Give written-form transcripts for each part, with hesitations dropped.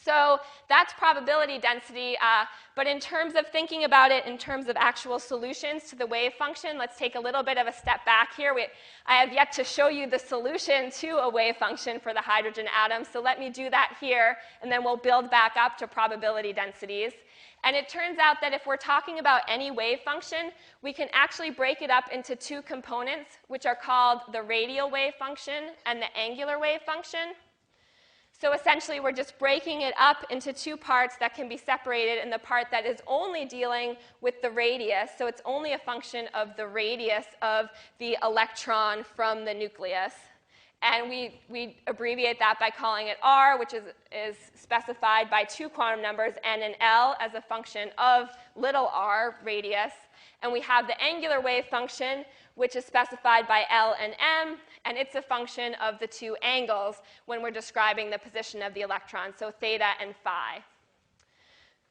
So that's probability density, but in terms of thinking about it in terms of actual solutions to the wave function, let's take a little bit of a step back here. I have yet to show you the solution to a wave function for the hydrogen atom, so let me do that here, and then we'll build back up to probability densities. And it turns out that if we're talking about any wave function, we can actually break it up into two components, which are called the radial wave function and the angular wave function. So essentially, we're just breaking it up into two parts that can be separated, and the part that is only dealing with the radius, so it's only a function of the radius of the electron from the nucleus. And we abbreviate that by calling it r, which is specified by two quantum numbers, n and l, as a function of little r, radius. And we have the angular wave function, which is specified by L and M, and it's a function of the two angles when we're describing the position of the electron, so theta and phi.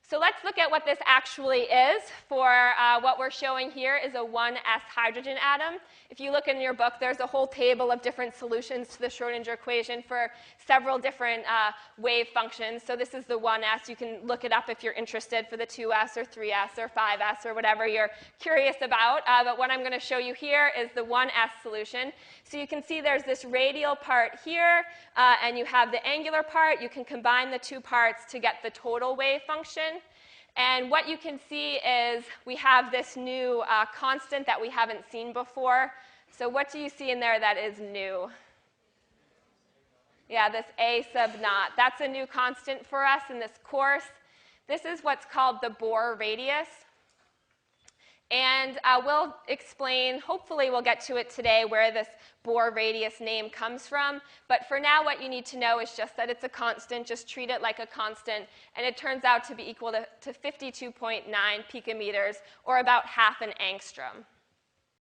So let's look at what this actually is. For what we're showing here is a 1s hydrogen atom. If you look in your book, there's a whole table of different solutions to the Schrodinger equation for several different wave functions. So this is the 1s. You can look it up if you're interested for the 2s or 3s or 5s or whatever you're curious about. But what I'm going to show you here is the 1s solution. So you can see there's this radial part here, and you have the angular part. You can combine the two parts to get the total wave function. And what you can see is we have this new constant that we haven't seen before. So what do you see in there that is new? Yeah, this a sub naught. That's a new constant for us in this course. This is what's called the Bohr radius. And we'll explain, hopefully we'll get to it today, where this Bohr radius name comes from. But for now, what you need to know is just that it's a constant. Just treat it like a constant. And it turns out to be equal to 52.9 picometers, or about half an angstrom.